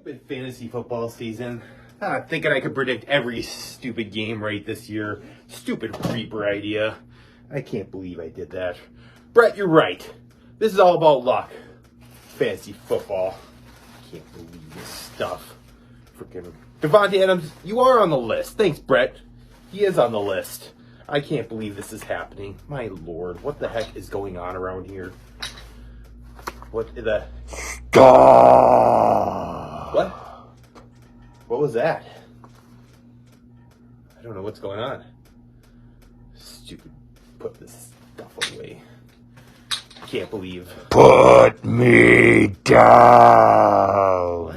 Stupid fantasy football season. Thinking I could predict every stupid game right this year. Stupid Reaper idea. I can't believe I did that. Brett, you're right. This is all about luck. Fantasy football. Can't believe this stuff. Freaking Devontae Adams, you are on the list. Thanks, Brett. He is on the list. I can't believe this is happening. My lord, what the heck is going on around here? What the... Stop! What? What was that? I don't know what's going on. Stupid. Put this stuff away. Can't believe. Put me down! What?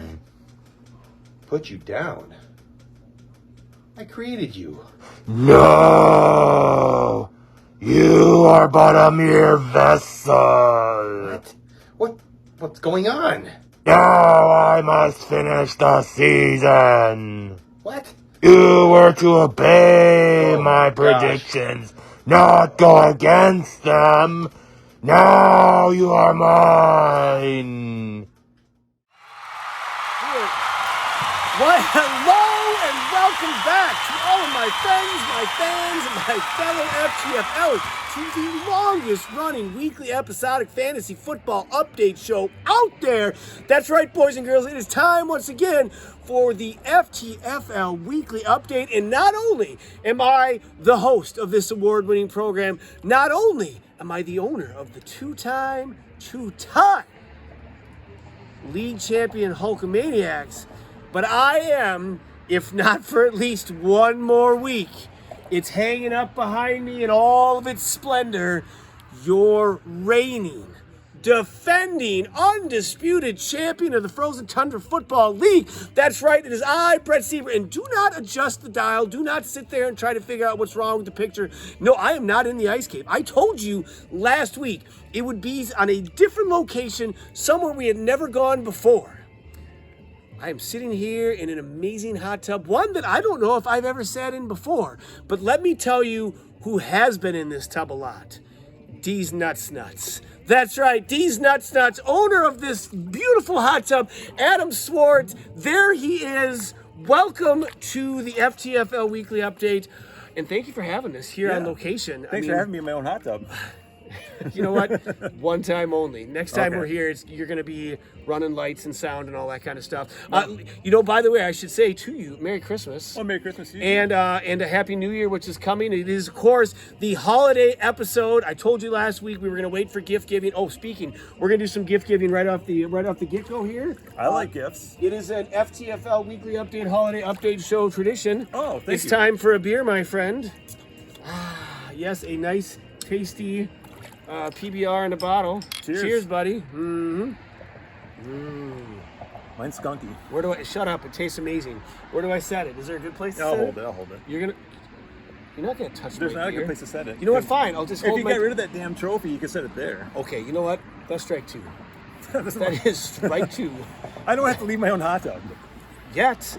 Put you down? I created you. No! You are but a mere vessel! What? What's going on? Now I must finish the season! What? You were to obey my gosh. predictions, not go against them! Now you are mine! Why, hello and welcome back to all of my friends, my fans, and my fellow FTFLers to the longest running weekly episodic fantasy football update show out there. That's right, boys and girls, it is time once again for the FTFL weekly update. And not only am I the host of this award-winning program, not only am I the owner of the two-time league champion Hulkamaniacs, but I am, if not for at least one more week, it's hanging up behind me in all of its splendor, your reigning, defending, undisputed champion of the Frozen Tundra Football League. That's right, it is I, Brett Seaver, and do not adjust the dial. Do not sit there and try to figure out what's wrong with the picture. No, I am not in the ice cave. I told you last week it would be on a different location, somewhere we had never gone before. I am sitting here in an amazing hot tub, one that I don't know if I've ever sat in before. But let me tell you who has been in this tub a lot. D's Nuts. That's right, D's Nuts, owner of this beautiful hot tub, Adam Swartz. There he is. Welcome to the FTFL Weekly Update. And thank you for having us here on location. Thanks for having me in my own hot tub. You know what? One time only. Next time Okay. we're here, you're going to be running lights and sound and all that kind of stuff. You know, by the way, I should say to you, Merry Christmas. Well, Merry Christmas to you. And a Happy New Year, which is coming. It is, of course, the holiday episode. I told you last week we were going to wait for gift giving. Oh, speaking, we're going to do some gift giving right off the get-go here. I like gifts. It is an FTFL Weekly Update, Holiday Update Show tradition. Oh, thank It's you. time for a beer, my friend. Yes, a nice, tasty PBR in a bottle. Cheers. Buddy. Mine's skunky. Where do I... Shut up. It tastes amazing. Where do I set it? Is there a good place to I'll set hold it. I'll hold it. You're not going to touch There's my not a beer. good place to set it. You know what? Fine. I'll just If hold you my... get rid of that damn trophy, you can set it there. Okay, you know what? That's strike two. That is strike two. I don't have to leave my own hot tub. Yet.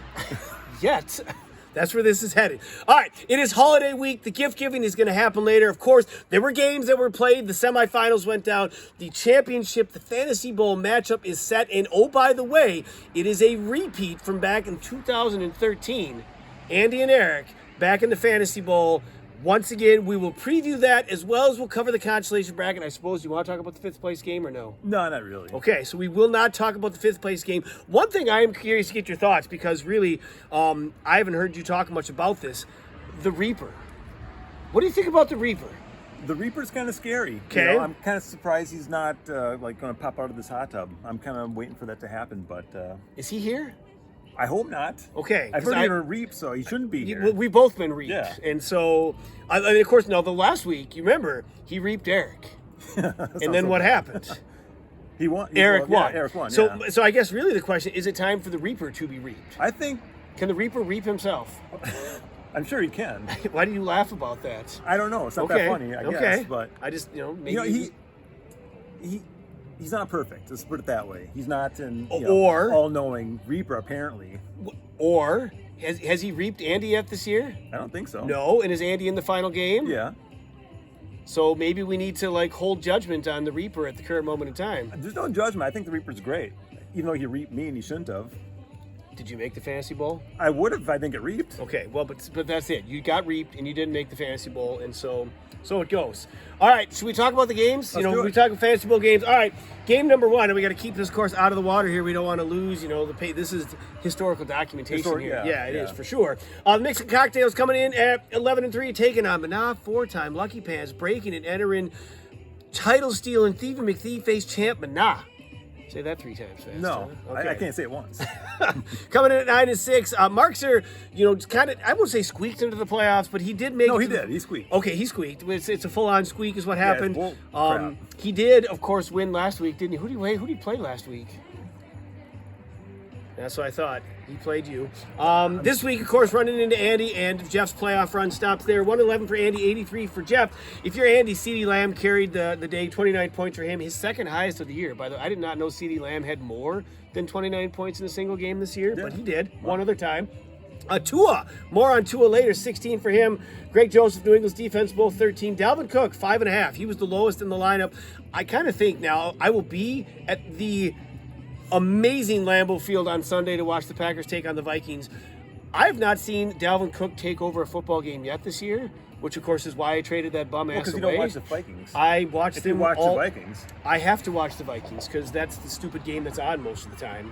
That's where this is headed. All right, it is holiday week. The gift giving is going to happen later. Of course, there were games that were played. The semifinals went down. The championship, the Fantasy Bowl matchup is set. And oh, by the way, it is a repeat from back in 2013. Andy and Eric back in the Fantasy Bowl. Once again, we will preview that as well as we'll cover the consolation bracket. I suppose you want to talk about the fifth place game or no? No, not really. Okay, so we will not talk about the fifth place game. One thing I am curious to get your thoughts, because really, I haven't heard you talk much about this. The Reaper. What do you think about the Reaper? The Reaper's kind of scary. Okay. I'm kind of surprised he's not going to pop out of this hot tub. I'm kind of waiting for that to happen, but Is he here? I hope not. Okay. I've 'cause heard you're a Reap, so he shouldn't be here. We've both been reaped. Yeah. And so, and of course, now the last week, you remember, he reaped Eric. And then what happened? He won. Eric won. Yeah, Eric won. So, yeah. so I guess really the question, is it time for the Reaper to be reaped? I think, Can the Reaper reap himself? I'm sure he can. Why do you laugh about that? I don't know. It's not Okay. that funny, I Okay. guess. But I just, maybe... he's not perfect. Let's put it that way. He's not an Or- all-knowing Reaper, apparently. Or has he reaped Andy yet this year? I don't think so. No, and is Andy in the final game? Yeah. So maybe we need to hold judgment on the Reaper at the current moment in time. There's no judgment. I think the Reaper's great, even though he reaped me and he shouldn't have. Did you make the Fantasy Bowl? I would have if I didn't get reaped. Okay, well, but that's it. You got reaped and you didn't make the Fantasy Bowl, and so it goes. All right, should we talk about the games? Let's do it. We talk Fantasy Bowl games. All right, game number one, and we got to keep this course out of the water here. We don't want to lose, the pay. This is historical documentation here. Yeah, it is for sure. The Mexican Cocktails coming in at 11-3, taking on Manah, 4-time Lucky Pants, breaking and entering title stealing Thieving McThee face champ Manah. Say that 3 times fast. No, huh? Okay. I can't say it once. Coming in at 9-6, Markser, kind of, I won't say squeaked into the playoffs, but he did make. No, he did. He squeaked. Okay, he squeaked. It's a full-on squeak, is what happened. It's crap. He did, of course, win last week, didn't he? Who did he play last week? That's what I thought. He played you. This week, of course, running into Andy, and Jeff's playoff run stops there. 111 for Andy, 83 for Jeff. If you're Andy, CeeDee Lamb carried the day, 29 points for him, his second highest of the year. By the way, I did not know CeeDee Lamb had more than 29 points in a single game this year, but he did one other time. Tua, more on Tua later, 16 for him. Greg Joseph, New England's defense, both 13. Dalvin Cook, 5.5. He was the lowest in the lineup. I kind of think now I will be at the amazing Lambeau Field on Sunday to watch the Packers take on the Vikings. I have not seen Dalvin Cook take over a football game yet this year, which of course is why I traded that bum ass away. Because you don't watch the Vikings. I watched if them you watch all. the Vikings. I have to watch the Vikings because that's the stupid game that's on most of the time.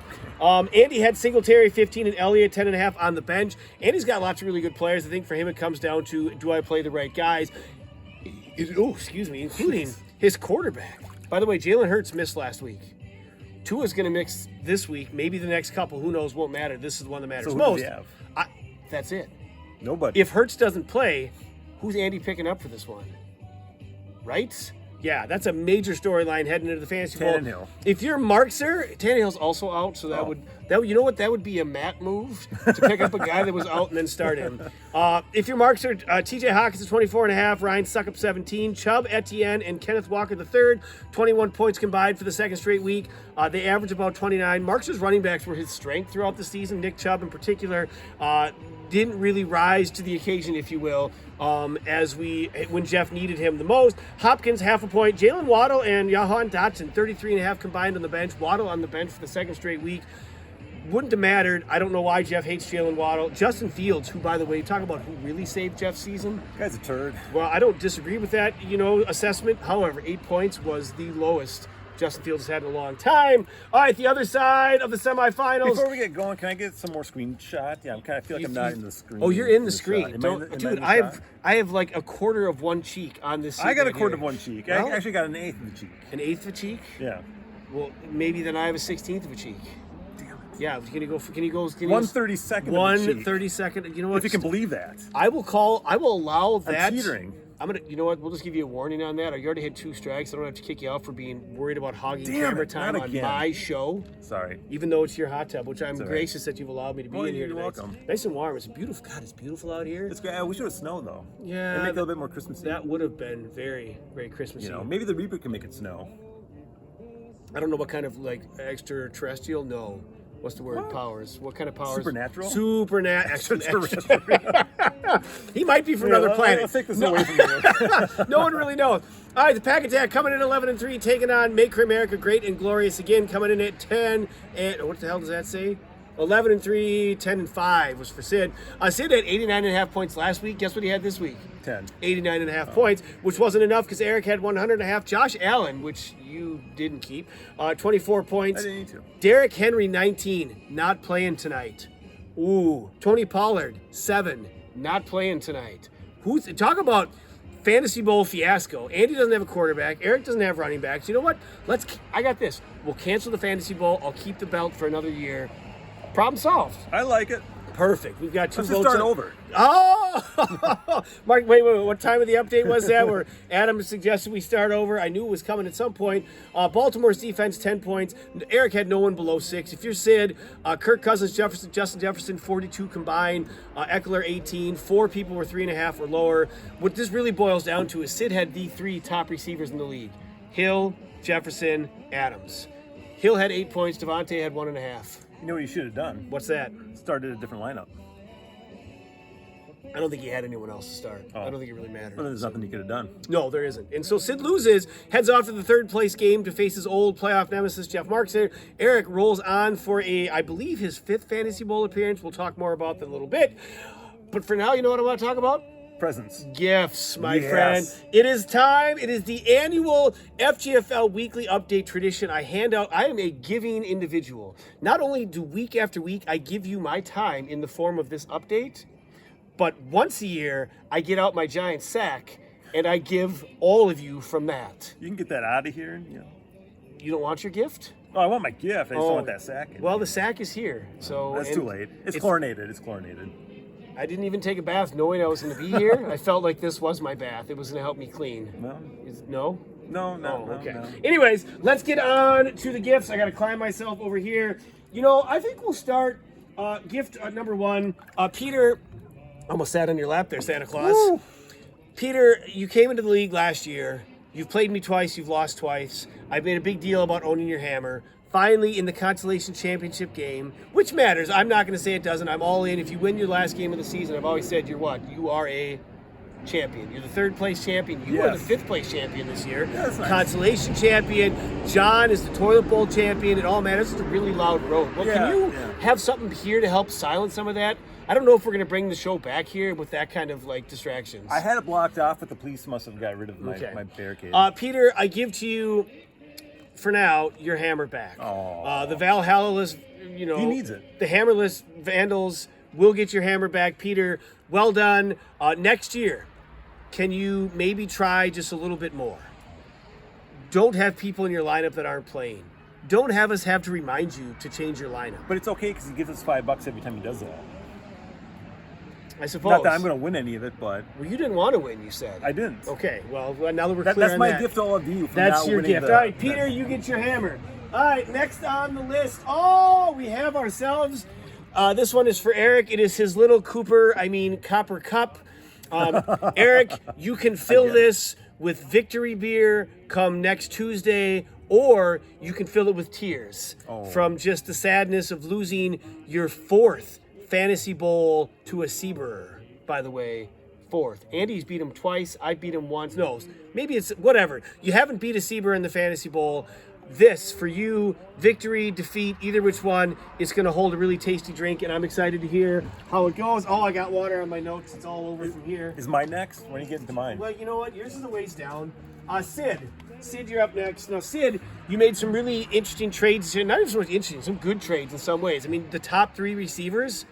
Andy had Singletary 15 and Elliott 10.5 on the bench. Andy's got lots of really good players. I think for him it comes down to, do I play the right guys? Including his quarterback. By the way, Jalen Hurts missed last week. Tua's going to mix this week, maybe the next couple. Who knows? Won't matter. This is the one that matters So who most. does he have? That's it. Nobody. If Hurts doesn't play, who's Andy picking up for this one? Right? Yeah, that's a major storyline heading into the Fantasy Bowl. Tannehill. If you're Markser, Tannehill's also out, so that would that would be a Matt move to pick up a guy that was out and then start him. If you're Markser, TJ Hawkins is 24.5, Ryan Suckup 17, Chubb, Etienne, and Kenneth Walker III, 21 points combined for the second straight week. They average about 29. Markser's running backs were his strength throughout the season. Nick Chubb in particular didn't really rise to the occasion, if you will, when Jeff needed him the most. Hopkins, half a point. Jalen Waddle and Jahan Dotson, 33.5 combined on the bench. Waddle on the bench for the second straight week. Wouldn't have mattered. I don't know why Jeff hates Jalen Waddle. Justin Fields, who, by the way, talk about who really saved Jeff's season. Guy's a turd. Well, I don't disagree with that, assessment. However, 8 points was the lowest Justin Fields has had in a long time. All right, the other side of the semifinals. Before we get going, can I get some more screenshot? Yeah, I feel like I'm not in the screen. Oh, you're in the screen. Dude, I have like a quarter of one cheek on this. I got a right quarter here. of one cheek. Well, I actually got an eighth of the cheek. An eighth of a cheek? Yeah. Well, maybe then I have a 16th of a cheek. Damn it. Yeah, can you go? 1/32nd. One of a cheek. 32nd. You know what? If you can believe that. I will allow that. I'm teetering. I'm gonna. You know what? We'll just give you a warning on that. You already had 2 strikes. I don't have to kick you out for being worried about hogging camera time on my show. Sorry. Even though it's your hot tub, which I'm gracious that you've allowed me to be in here you're today. welcome. It's nice and warm. It's beautiful. God, it's beautiful out here. It's great. We should have snow though. Yeah. And make it a little bit more Christmassy. That would have been very, very Christmassy. Maybe the Reaper can make it snow. I don't know what kind of extraterrestrial. No. What's the word? What? Powers. What kind of powers? Supernatural? Extraterrestrial. He might be from another planet. Let's take this away from you. No one really knows. All right, the Pack Attack coming in 11-3, taking on Make America Great and Glorious again, coming in at 10. And what the hell does that say? 11-3, 10-5 was for Sid. Sid had 89.5 points last week. Guess what he had this week? 10. 89.5 points, which wasn't enough because Eric had 100.5. Josh Allen, which you didn't keep, 24 points. I didn't need to. Derrick Henry, 19, not playing tonight. Ooh. Tony Pollard, 7, not playing tonight. Talk about Fantasy Bowl fiasco. Andy doesn't have a quarterback. Eric doesn't have running backs. You know what? I got this. We'll cancel the Fantasy Bowl. I'll keep the belt for another year. Problem solved. I like it. Perfect. We've got 2 Let's votes. just start over. Oh! Mark, wait. What time of the update was that where Adam suggested we start over? I knew it was coming at some point. Baltimore's defense, 10 points. Eric had no one below 6. If you're Sid, Kirk Cousins, Justin Jefferson, 42 combined. Eckler, 18. 4 people were 3.5 or lower. What this really boils down to is Sid had the 3 top receivers in the league. Hill, Jefferson, Adams. Hill had 8 points. Devontae had 1.5. You know what you should have done? What's that? Started a different lineup. I don't think he had anyone else to start. I don't think it really mattered. But there's nothing he could have done. No, there isn't. And so Sid loses, heads off to the third place game to face his old playoff nemesis, Jeff Marks. Eric rolls on for I believe, his 5th Fantasy Bowl appearance. We'll talk more about that in a little bit. But for now, you know what I want to talk about? Presents. Gifts, my friend. It is time. It is the annual FTFL weekly update tradition. I hand out. I am a giving individual. Not only do week after week I give you my time in the form of this update, but once a year I get out my giant sack and I give all of you from that. You can get that out of here. You don't want your gift? Oh, I want my gift. I just don't want that sack. Well, the sack is here. So that's too late. It's chlorinated. It's chlorinated. I didn't even take a bath knowing I was going to be here. I felt like this was my bath. It was going to help me clean. No. No? No. Okay. No. Anyways, let's get on to the gifts. I got to climb myself over here. I think we'll start gift number 1. Peter, almost sat on your lap there, Santa Claus. Woo. Peter, you came into the league last year. You've played me twice. You've lost twice. I've made a big deal about owning your hammer. Finally, in the Consolation Championship game, which matters. I'm not going to say it doesn't. I'm all in. If you win your last game of the season, I've always said you're what? You are a champion. You're the 3rd place champion. You are the 5th place champion this year. Yeah, that's nice. Consolation champion. John is the toilet bowl champion. It all matters. It's a really loud road. Well, can you have something here to help silence some of that? I don't know if we're going to bring the show back here with that kind of distractions. I had it blocked off, but the police must have got rid of my barricade. Peter, I give to you, for now, your hammer back. The Valhalla-less, he needs it. The hammerless Vandals will get your hammer back. Peter, well done. Next year, can you maybe try just a little bit more? Don't have people in your lineup that aren't playing. Don't have us have to remind you to change your lineup. But it's okay because he gives us $5 every time he does that. I suppose. Not that I'm going to win any of it, but... Well, you didn't want to win, you said. I didn't. Okay, well, now that we're clear that's on my that. gift to all of you. That's your gift. All right, Peter, you get your hammer. All right, next on the list. Oh, we have ourselves. This one is for Eric. It is his little copper cup. Eric, you can fill this with victory beer come next Tuesday, or you can fill it with tears from just the sadness of losing your 4th Fantasy Bowl to a Seaberer, by the way. 4th. Andy's beat him twice. I beat him once. No, maybe it's whatever. You haven't beat a Seaberer in the Fantasy Bowl. This, for you, victory, defeat, either which one, is going to hold a really tasty drink, and I'm excited to hear how it goes. Oh, I got water on my notes. It's all over from here. Is mine next? When are you getting to mine? Well, you know what? Yours is a ways down. Sid, you're up next. Now, Sid, you made some really interesting trades. Not even so much interesting, some good trades in some ways. I mean, the top 3 receivers,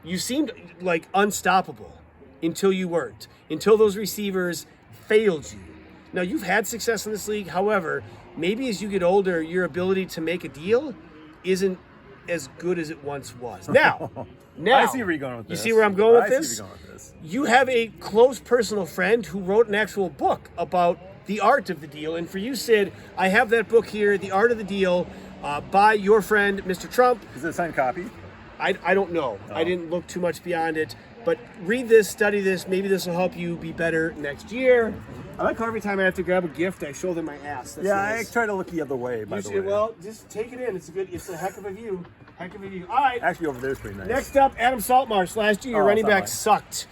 you seemed like unstoppable until you weren't. Until those receivers failed you. Now, you've had success in this league. However, maybe as you get older, your ability to make a deal isn't as good as it once was. Now, I see where you're going with this. You see where I'm going with I this? see where you're going with this. You have a close personal friend who wrote an actual book about the art of the deal. And for you, Sid, I have that book here, The Art of the Deal, by your friend, Mr. Trump. Is it a signed copy? I don't know. I didn't look too much beyond it. But read this, study this. Maybe this will help you be better next year. I like how every time I have to grab a gift, I show them my ass. That's nice. I try to look the other way, by the way. Well, just take it in. It's a heck of a view. All right. Actually, over there's pretty nice. Next up, Adam Saltmarsh. Last year, your running back sucked.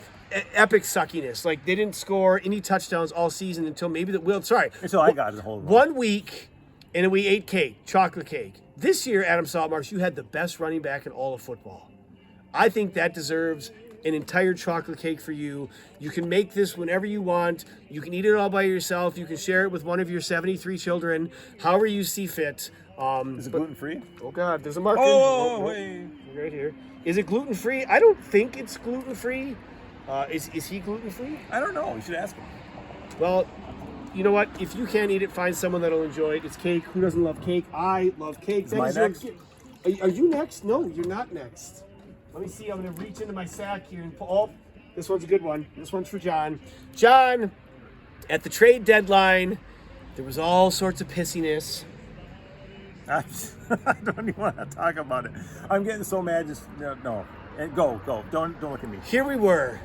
Epic suckiness. Like, they didn't score any touchdowns all season until maybe Until I got it the whole run. 1 week, and we ate cake, chocolate cake. This year, Adam Saltmarsh, you had the best running back in all of football. I think that deserves an entire chocolate cake for you. You can make this whenever you want. You can eat it all by yourself. You can share it with one of your 73 children, however you see fit. Is it gluten-free? Oh, God, there's a marker. Wait. Right here. Is it gluten-free? I don't think it's gluten-free. Is he gluten-free? I don't know. You should ask him. Well, you know what? If you can't eat it, find someone that'll enjoy it. It's cake. Who doesn't love cake? I love cake. Is mine next? Are you next? No, you're not next. Let me see. I'm going to reach into my sack here and pull. Oh, this one's a good one. This one's for John. John, at the trade deadline, there was all sorts of pissiness. I don't even want to talk about it. I'm getting so mad. Just no. And go. Don't look at me. Here we were.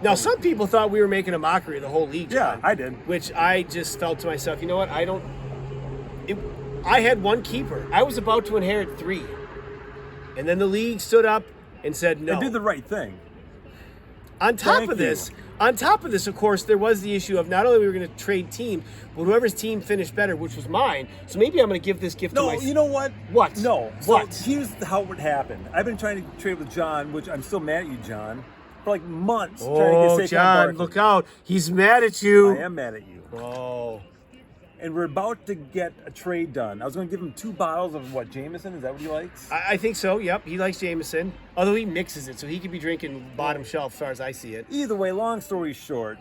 Now, some people thought we were making a mockery of the whole league, John. Yeah, I did. Which I just felt to myself, you know what? I had one keeper. I was about to inherit 3. And then the league stood up and said no. They did the right thing. On top Thank of you. this, of course, there was the issue of not only we were going to trade teams, but whoever's team finished better, which was mine. So maybe I'm going to give this gift to No, myself. you know what? What? No. What? So here's how it would happen. I've been trying to trade with John, which I'm still mad at you, John, for like months. trying to Oh, get Saquon John, Barkley. look out. He's mad at you. I am mad at you. Oh. And we're about to get a trade done. I was going to give him 2 bottles of what, Jameson? Is that what he likes? I think so, yep. He likes Jameson. Although he mixes it, so he could be drinking bottom shelf as far as I see it. Either way, long story short,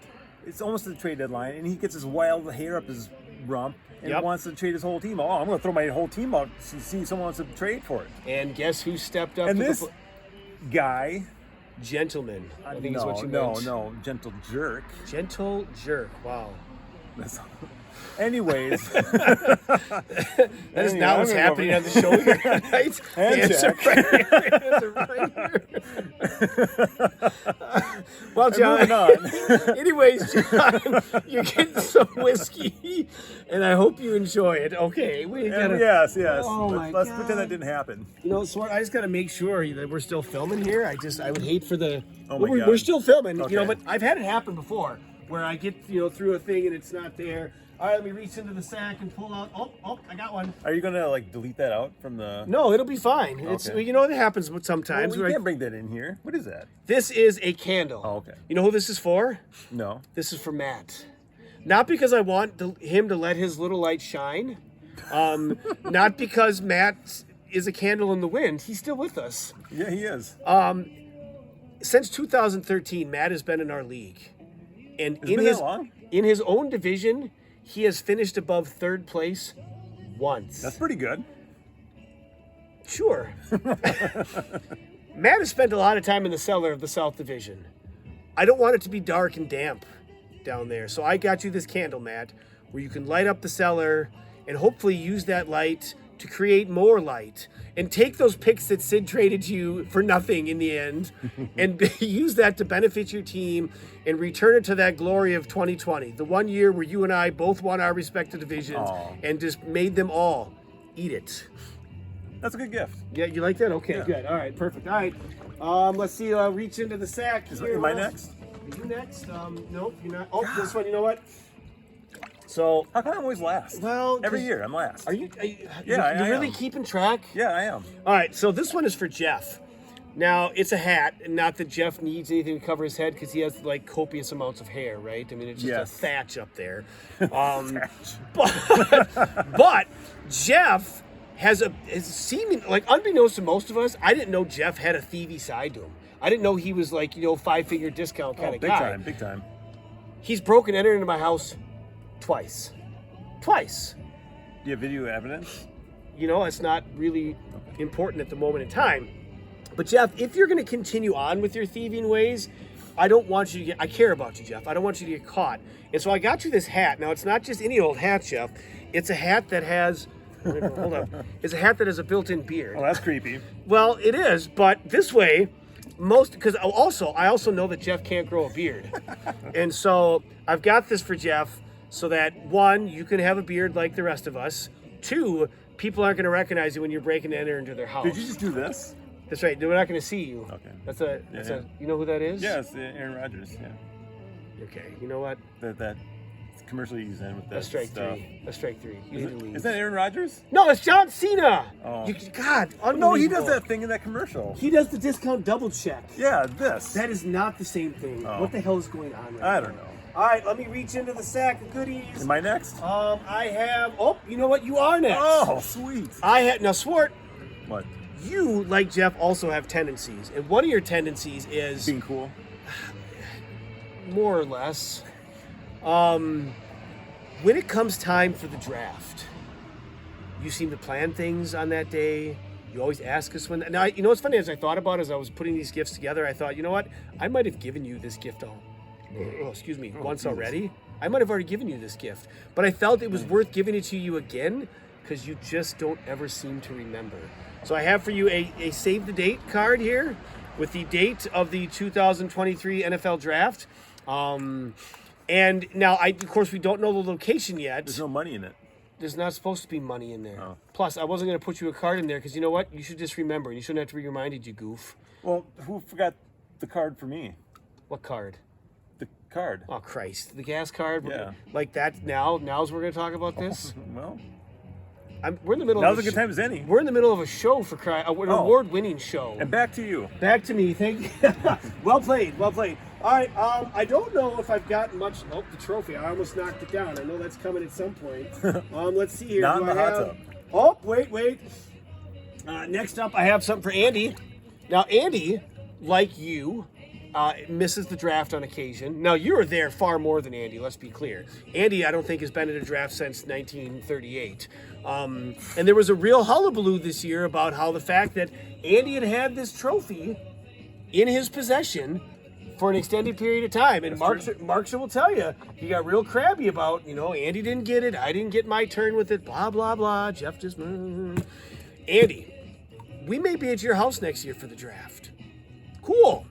it's almost the trade deadline, and he gets his wild hair up his rump and Yep. wants to trade his whole team. Oh, I'm going to throw my whole team out to see if someone wants to trade for it. And guess who stepped up And to this the guy, gentleman, I think is what you no, meant. no, gentle jerk. Gentle jerk. Wow. That's- Anyways, That is not what's happening on the show here tonight. Hand Well, John, moving on. anyways, John, you're getting some whiskey, and I hope you enjoy it. Okay, we gotta. Yes. Oh my Let's God. pretend that didn't happen. You know, Swart, I just got to make sure that we're still filming here. I would hate for the. Oh my God. We're still filming, you know, Okay. but I've had it happen before where I get, through a thing and it's not there. All right, let me reach into the sack and pull out. Oh, I got one. Are you gonna like delete that out from the? No, it'll be fine. It's Okay. it happens sometimes. Well, you where can't bring that in here. What is that? This is a candle. Oh, okay. You know who this is for? No. This is for Matt. Not because I want him to let his little light shine. Not because Matt is a candle in the wind. He's still with us. Yeah, he is. Since 2013, Matt has been in our league. And It's been that long? in his own division, he has finished above third place once. That's pretty good. Sure. Matt has spent a lot of time in the cellar of the South Division. I don't want it to be dark and damp down there. So I got you this candle, Matt, where you can light up the cellar and hopefully use that light to create more light and take those picks that Sid traded you for nothing in the end and use that to benefit your team and return it to that glory of 2020, the 1 year where you and I both won our respective divisions Aw. and just made them all eat it. That's a good gift. Yeah, you like that? Okay, Yeah. good. All right, perfect. All right. Let's see. Reach into the sack. Here, Am I what else? next? Are you next? Nope, you're not. Oh, this one. You know what? So, How come I'm always last? well, Every 'cause- year I'm last. Are you? Yeah, you I really am. keeping track? Yeah, I am. All right. So this one is for Jeff. Now it's a hat, and not that Jeff needs anything to cover his head because he has like copious amounts of hair, right? I mean, it's just Yes. a thatch up there. But Jeff has seeming like unbeknownst to most of us, I didn't know Jeff had a thievy side to him. I didn't know he was like 5-figure discount kind Oh, of big guy. time, big time. He's broken entered into my house twice. Do you have video evidence? It's not really important at the moment in time. But Jeff, if you're going to continue on with your thieving ways, I don't want you to I care about you, Jeff. I don't want you to get caught. And so I got you this hat. Now, it's not just any old hat, Jeff. It's a hat that has, hold up. It's a hat that has a built-in beard. Oh, that's creepy. Well, it is, but this way, because I also know that Jeff can't grow a beard. And so I've got this for Jeff so that, one, you can have a beard like the rest of us. Two, people aren't going to recognize you when you're breaking and entering into their house. Did you just do this? That's right. They're not going to see you. Okay. That's a. You know who that is? Yeah, it's Aaron Rodgers. Yeah, Okay. You know what? that commercial he's in with that That's strike stuff. three. That's strike three. You need to leave. Is that Aaron Rodgers? No, it's John Cena. Oh. God, No, he does unbelievable. that thing in that commercial. He does the discount double check. Yeah, this. That is not the same thing. Oh. What the hell is going on right I now? don't know. All right, let me reach into the sack of goodies. Am I next? I have. Oh, you know what? You are next. Oh, sweet. I have now, Swart. What? You, like Jeff, also have tendencies, and one of your tendencies is Being cool. more or less. When it comes time for the draft, you seem to plan things on that day. You always ask us when. Now, you know what's funny? As I thought about it, as I was putting these gifts together, I thought, you know what? I might have given you this gift once already. I might have already given you this gift, but I felt it was worth giving it to you again because you just don't ever seem to remember. So I have for you a save the date card here with the date of the 2023 NFL draft. And now, of course, we don't know the location yet. There's no money in it. There's not supposed to be money in there. Oh. Plus, I wasn't going to put you a card in there because you know what? You should just remember. You shouldn't have to be reminded, you goof. Well, who forgot the card for me? What card? The card. Oh, Christ. The gas card? Yeah. Like that now's we're going to talk about this? Well, We're in the middle now's of a good time as any. We're in the middle of a show for an award-winning show. And back to you. Back to me, thank you. Well played. All right, I don't know if I've got much. Oh, the trophy. I almost knocked it down. I know that's coming at some point. Let's see here. Not in the hot tub. Oh, wait. Next up, I have something for Andy. Now, Andy, like you, misses the draft on occasion. Now, you're there far more than Andy, let's be clear. Andy, I don't think, has been at a draft since 1938. And there was a real hullabaloo this year about how the fact that Andy had this trophy in his possession for an extended period of time. And Markster will tell you, he got real crabby about, Andy didn't get it, I didn't get my turn with it, blah, blah, blah. Jeff just... Andy, we may be at your house next year for the draft. Cool.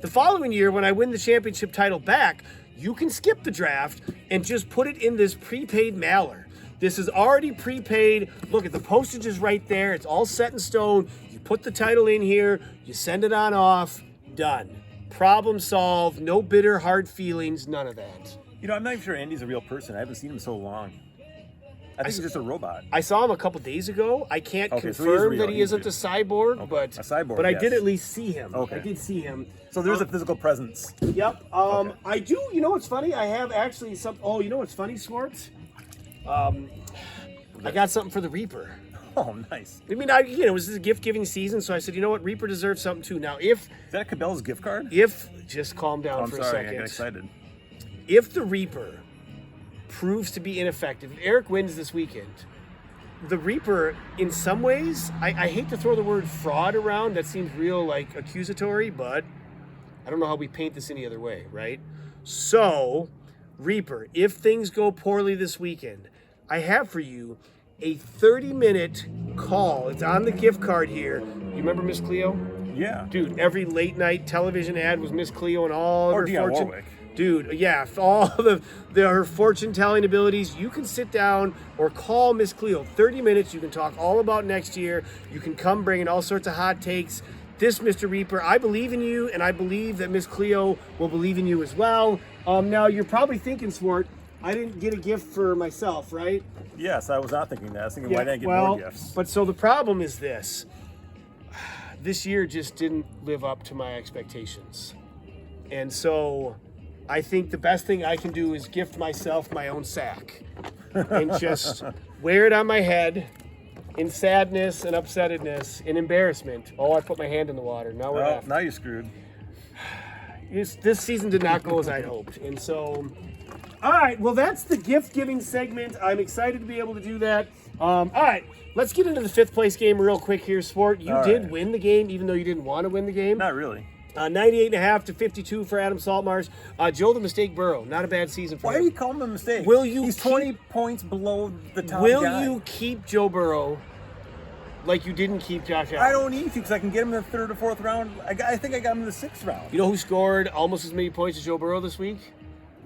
The following year, when I win the championship title back, you can skip the draft and just put it in this prepaid mailer. This is already prepaid. Look at the postage is right there. It's all set in stone. You put the title in here, you send it on off, done. Problem solved. No bitter, hard feelings, none of that. I'm not even sure Andy's a real person. I haven't seen him so long. I think he's just a robot. I saw him a couple days ago. I can't Okay, so confirm he's real. that he He's isn't real. a cyborg, Okay. but A cyborg, but I yes. did at least see him. Okay. I did see him. So there's a physical presence. Yep. Okay. I do. You know what's funny? I have actually some. Oh, you know what's funny, Swartz? I got something for the Reaper. Oh, nice. I mean, it was a gift-giving season, so I said, you know what, Reaper deserves something too. Now, Is that Cabela's gift card? just calm down I'm for a sorry, second. I got excited. If the Reaper proves to be ineffective, if Eric wins this weekend, the Reaper, in some ways, I hate to throw the word fraud around. That seems real, accusatory, but I don't know how we paint this any other way, right? So, Reaper, if things go poorly this weekend, I have for you a 30-minute call. It's on the gift card here. You remember Miss Cleo? Yeah. Dude, every late-night television ad was Miss Cleo and all of Or her Dionne fortune. Warwick. Dude, yeah, all her fortune-telling abilities. You can sit down or call Miss Cleo. 30 minutes. You can talk all about next year. You can come bringing all sorts of hot takes. This, Mr. Reaper, I believe in you, and I believe that Miss Cleo will believe in you as well. Now, you're probably thinking, Swart, I didn't get a gift for myself, right? Yes, I was not thinking that. I was thinking, why didn't I get more gifts? But so the problem is this. This year just didn't live up to my expectations. And so I think the best thing I can do is gift myself my own sack and just wear it on my head in sadness and upsettedness and embarrassment. Oh, I put my hand in the water. Now we're Well, off. now you're screwed. This season did not go as I'd hoped. And so, all right, well, that's the gift-giving segment. I'm excited to be able to do that. All right, let's get into the fifth place game real quick here, Sport. You All did right. win the game, even though you didn't want to win the game. Not really. 98.5 to 52 for Adam Saltmars. Joe the Mistake Burrow, not a bad season for Why him. are you calling him a mistake? Will you He's keep- 20 points below the top Will guy. you keep Joe Burrow like you didn't keep Josh Allen? I don't need to because I can get him in the third or fourth round. I think I got him in the sixth round You know who scored almost as many points as Joe Burrow this week?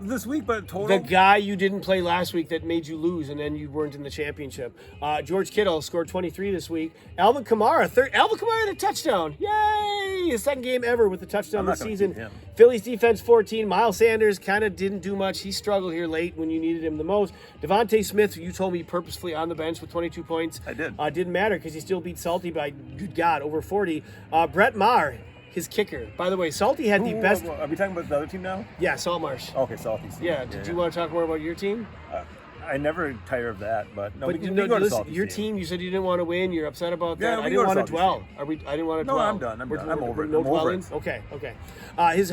this week, but total. The guy you didn't play last week that made you lose, and then you weren't in the championship. George Kittle scored 23 this week. Alvin Kamara had a touchdown. Yay! His second game ever with a touchdown I'm this not gonna season. keep him. Phillies defense 14. Miles Sanders kind of didn't do much. He struggled here late when you needed him the most. Devontae Smith, you told me purposefully on the bench with 22 points. I did. Didn't matter because he still beat Salty by, good God, over 40. Brett Maher, his kicker. By the way, Salty had the best. Are we talking about the other team now? Yeah, Saltmarsh. Okay, Salty's. Yeah, did you want to talk more about your team? I never tire of that, but no. But we you can know, go to listen, Salty's your team, you said you didn't want to win. You're upset about that. Yeah, we I go didn't to want to Salty's dwell. team. I didn't want to No, dwell. I'm done. I'm done. I'm over it. No I'm over dwelling? it. Okay. His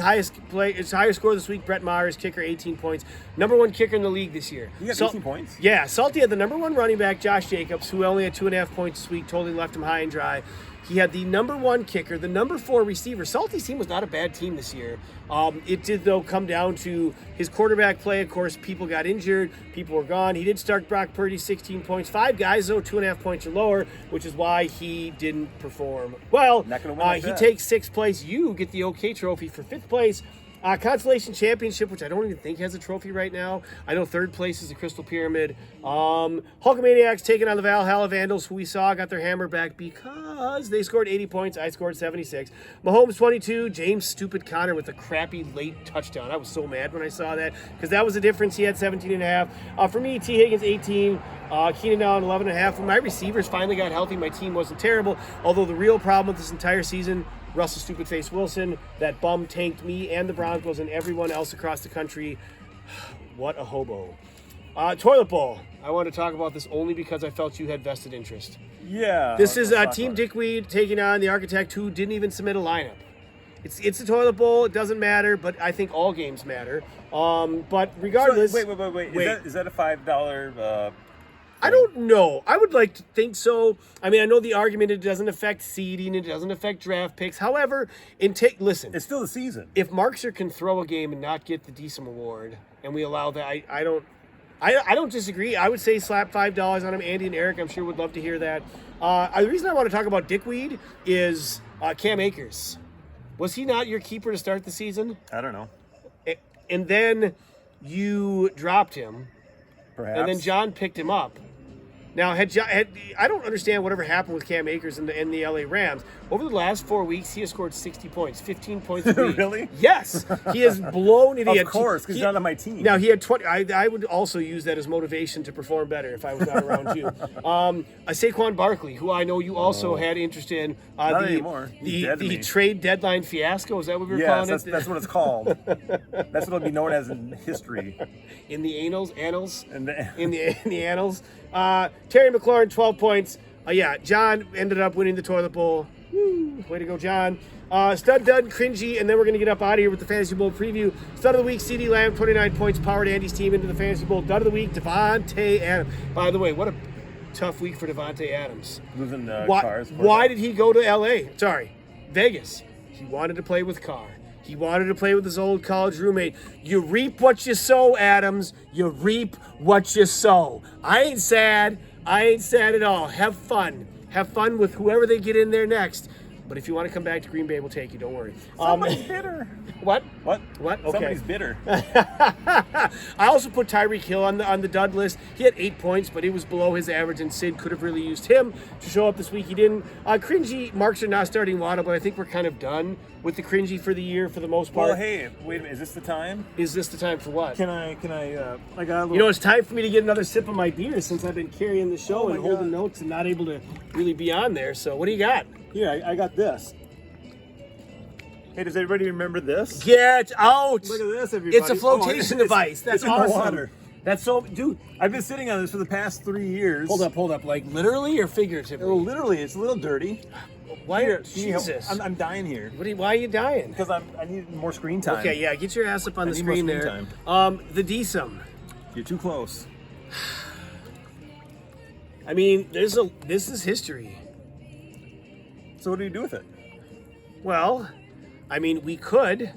highest score this week, Brett Myers, kicker, 18 points. Number one kicker in the league this year. You got 18 points? Yeah, Salty had the number one running back, Josh Jacobs, who only had 2.5 points this week, totally left him high and dry. He had the number one kicker, the number 4 receiver. Salty's team was not a bad team this year. It did, though, come down to his quarterback play. Of course, people got injured. People were gone. He did start Brock Purdy, 16 points. 5 guys, though, 2.5 points or lower, which is why he didn't perform well. Not gonna win like he that. takes 6th place. You get the OK trophy for 5th place. Consolation Championship, which I don't even think has a trophy right now. I know third place is the Crystal Pyramid. Hulkamaniacs taking on the Valhalla Vandals, who we saw got their hammer back because they scored 80 points. I scored 76. Mahomes 22. James Stupid Connor with a crappy late touchdown. I was so mad when I saw that because that was the difference. He had 17 and a half. For me, T. Higgins 18. Keenan Allen 11 and a half. When my receivers finally got healthy, my team wasn't terrible. Although the real problem with this entire season, Russell Stupid Face Wilson, that bum tanked me and the Broncos and everyone else across the country. What a hobo. Toilet Bowl. I want to talk about this only because I felt you had vested interest. Yeah. This is Team Dickweed taking on the Architect, who didn't even submit a lineup. It's a Toilet Bowl. It doesn't matter, but I think all games matter. But regardless... So, wait. Is that a $5... I don't know. I would like to think so. I mean, I know the argument, it doesn't affect seeding, it doesn't affect draft picks. However, listen. It's still the season. If Markser can throw a game and not get the DSOM award, and we allow that, I don't disagree. I would say slap $5 on him. Andy and Eric, I'm sure, would love to hear that. The reason I want to talk about Dickweed is Cam Akers. Was he not your keeper to start the season? I don't know. And then you dropped him. Perhaps. And then John picked him up. Now, I don't understand whatever happened with Cam Akers in the LA Rams. Over the last 4 weeks, he has scored 60 points, 15 points a week. Really? Yes. He has blown it. Of course, because he's not on my team. Now, he had 20. I would also use that as motivation to perform better if I was not around you. Saquon Barkley, who I know you also had interest in. Not anymore. The trade deadline fiasco, is that what we were calling it? That's what it's called. That's what it'll be known as in history. In the annals? In the annals. Terry McLaurin, 12 points. John ended up winning the Toilet Bowl. Woo, way to go, John. Stud, Dud, Cringy, and then we're going to get up out of here with the Fantasy Bowl preview. Stud of the week, CeeDee Lamb, 29 points, powered Andy's team into the Fantasy Bowl. Dud of the week, Devontae Adams. By the way, what a tough week for Devontae Adams. Losing cars. Why did he go to L.A.? Sorry, Vegas. He wanted to play with Carr. He wanted to play with his old college roommate. You reap what you sow, Adams. You reap what you sow. I ain't sad. I ain't sad at all. Have fun. Have fun with whoever they get in there next. But if you want to come back to Green Bay, we'll take you. Don't worry. Somebody's bitter. What? What? Okay. Somebody's bitter. I also put Tyreek Hill on the dud list. He had 8 points, but he was below his average, and Sid could have really used him to show up this week. He didn't. Cringy marks are not starting Waddle, but I think we're kind of done with the Cringy for the year for the most part. Well, hey, wait a minute. Is this the time? Is this the time for what? Can I got a little... You know, it's time for me to get another sip of my beer since I've been carrying the show and holding notes and not able to really be on there. So what do you got? Here, I got this. Hey, does everybody remember this? Get out! Look at this, everybody. It's a flotation device. That's it's in awesome. the water. That's so, dude. I've been sitting on this for the past 3 years. Hold up. Like literally or figuratively? Oh, literally, it's a little dirty. Why? Here, Jesus. I'm dying here. Why are you dying? Because I need more screen time. Okay, yeah, get your ass up on the screen there. Time. The DSOM. You're too close. I mean, this is history. So what do you do with it? Well, I mean, we could,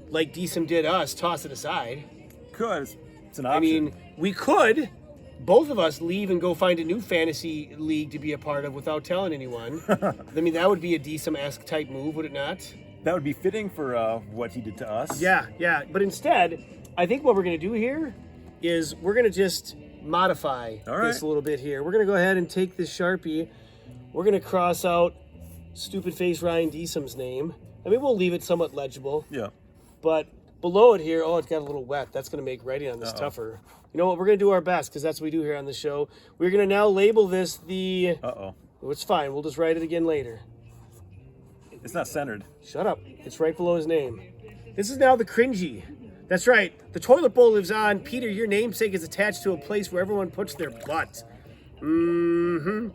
like DSOM did us, toss it aside. Could. It's an option. I mean, we could, both of us, leave and go find a new fantasy league to be a part of without telling anyone. I mean, that would be a DSOM-esque type move, would it not? That would be fitting for what he did to us. Yeah. But instead, I think what we're going to do here is we're going to just modify this a little bit here. We're going to go ahead and take this Sharpie. We're going to cross out Stupid Face Ryan DSOM's name. I mean, we'll leave it somewhat legible. Yeah. But below it here, it's got a little wet. That's going to make writing on this tougher. You know what? We're going to do our best because that's what we do here on the show. We're going to now label this the... It's fine. We'll just write it again later. It's not centered. Shut up. It's right below his name. This is now the Cringy. That's right. The toilet bowl lives on. Peter, your namesake is attached to a place where everyone puts their butt. We'll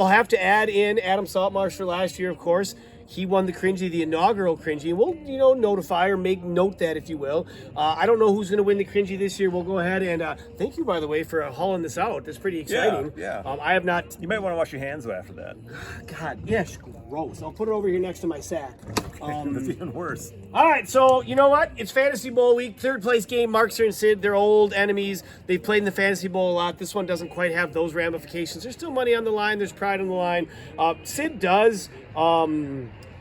have to add in Adam Saltmarsh for last year, of course. He won the Cringy, the inaugural Cringy. We'll, notify or make note that, if you will. I don't know who's going to win the Cringy this year. We'll go ahead and thank you, by the way, for hauling this out. That's pretty exciting. Yeah. I have not. You might want to wash your hands though after that. God, yes, gross. I'll put it over here next to my sack. That's even worse. All right, so you know what? It's Fantasy Bowl week. Third place game. Markster and Sid, they're old enemies. They've played in the Fantasy Bowl a lot. This one doesn't quite have those ramifications. There's still money on the line. There's pride on the line. Sid does.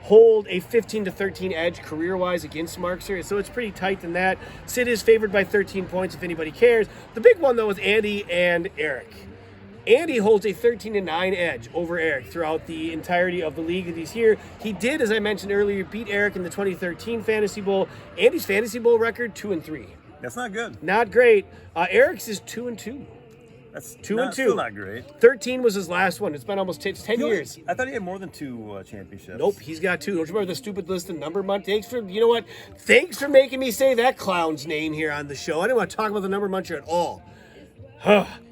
hold a 15-13 edge career-wise against Markster, so it's pretty tight than that. Sid is favored by 13 points if anybody cares. The big one, though, is Andy and Eric. Andy holds a 13-9 edge over Eric throughout the entirety of the league that he's here. He did, as I mentioned earlier, beat Eric in the 2013 Fantasy Bowl. Andy's Fantasy Bowl record, 2-3. That's not good. Not great. Eric's is 2-2. That's 2-2. Still not great. 13 was his last one. It's been almost 10 years. I thought he had more than 2 championships. Nope, he's got 2. Don't you remember the stupid list of number munch? You know what? Thanks for making me say that clown's name here on the show. I didn't want to talk about the number muncher at all.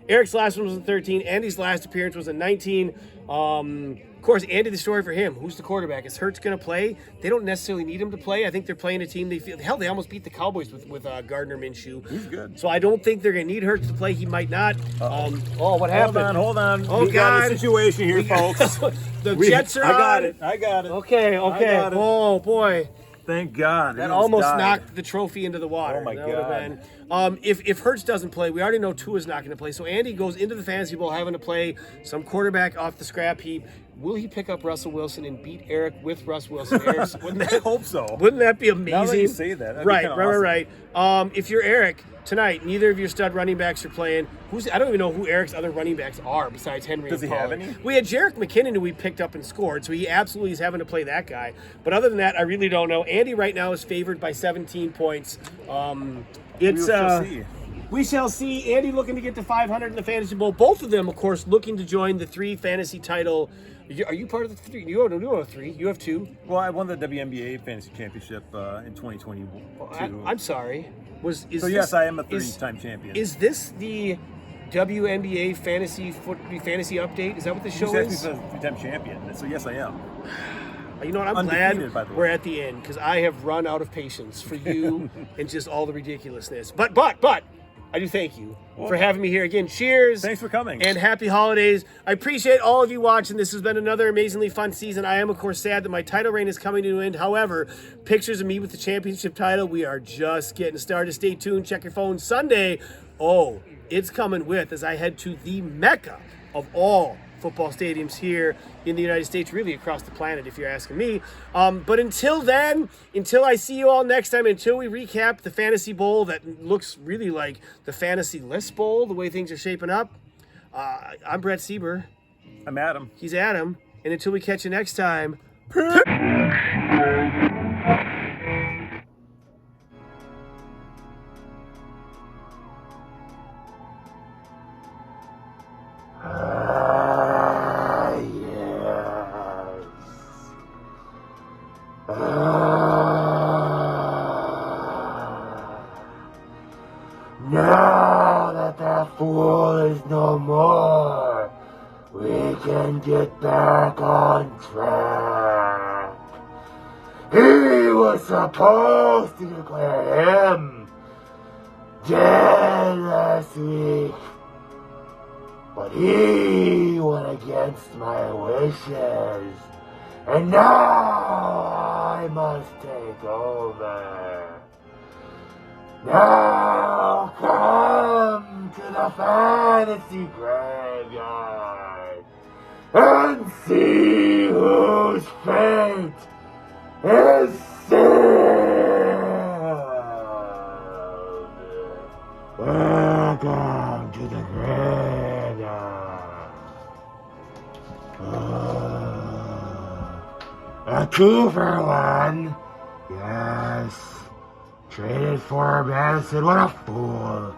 Eric's last one was in 13. Andy's last appearance was in 19. Of course, Andy, the story for him. Who's the quarterback? Is Hurts going to play? They don't necessarily need him to play. I think they're playing a team they feel. Hell, they almost beat the Cowboys with Gardner Minshew. He's good. So I don't think they're going to need Hurts to play. He might not. What happened? Hold on. Oh, we got God. a situation here, folks. The Jets are on. I got it. Okay. I got it. Oh, boy. Thank God. That almost knocked the trophy into the water. Oh, my that would have God. been. If Hurts doesn't play, we already know Tua's not going to play. So Andy goes into the Fantasy Bowl having to play some quarterback off the scrap heap. Will he pick up Russell Wilson and beat Eric with Russ Wilson? I hope so. Wouldn't that be amazing? Now that you say that, that'd be right, kinda right, awesome. right. If you're Eric tonight, neither of your stud running backs are playing. I don't even know who Eric's other running backs are besides Henry. Does and he have Pollard. any? We had Jerick McKinnon, who we picked up and scored, so he absolutely is having to play that guy. But other than that, I really don't know. Andy right now is favored by 17 points. We shall see. Andy looking to get to 500 in the Fantasy Bowl. Both of them, of course, looking to join the 3 fantasy title. Are you part of the 3? You have 3. You have 2. Well, I won the WNBA Fantasy Championship in 2022. I'm sorry. Yes, I am a 3-time champion. Is this the WNBA fantasy update? Is that what the show is? You said I'm a 3-time champion, so yes, I am. You know what? I'm Undefeated, by glad the way. we're at the end because I have run out of patience for you and just all the ridiculousness. But I do thank you for having me here again. Cheers. Thanks for coming. And happy holidays. I appreciate all of you watching. This has been another amazingly fun season. I am, of course, sad that my title reign is coming to an end. However, pictures of me with the championship title, we are just getting started. Stay tuned. Check your phone. Sunday, it's coming as I head to the Mecca of all football stadiums here in the United States, really across the planet, if you're asking me. But until then, until I see you all next time, until we recap the Fantasy Bowl that looks really like the Fantasy List Bowl, the way things are shaping up, I'm Brett Sieber. I'm Adam. He's Adam. And until we catch you next time, Now that that fool is no more, we can get back on track. He was supposed to declare him dead last week, but he went against my wishes, and now I must take over. Now come to the fantasy graveyard and see whose fate is sealed. Welcome to the graveyard. A 2 for 1. Yes. Traded for Madison, what a fool.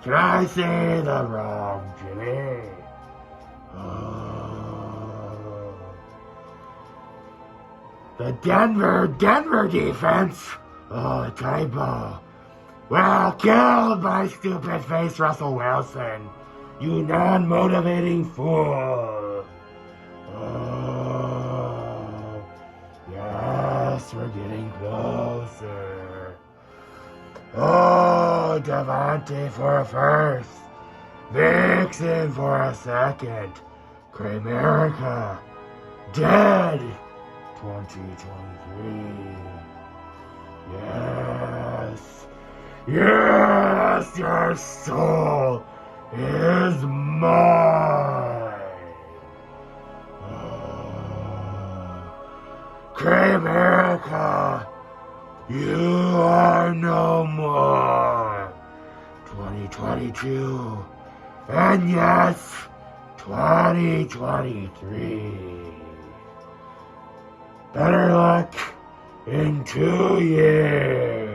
Can I say the wrong, Jimmy? The Denver defense. A typo. Well, killed by stupid face Russell Wilson. You non-motivating fool. Yes, we're getting closer. Devontae for a first. Vixen for a second. Kramerica. Dead. 2023. Yes. Yes, your soul is mine. Goodbye, America. You are no more. 2022. And yes, 2023. Better luck in 2 years.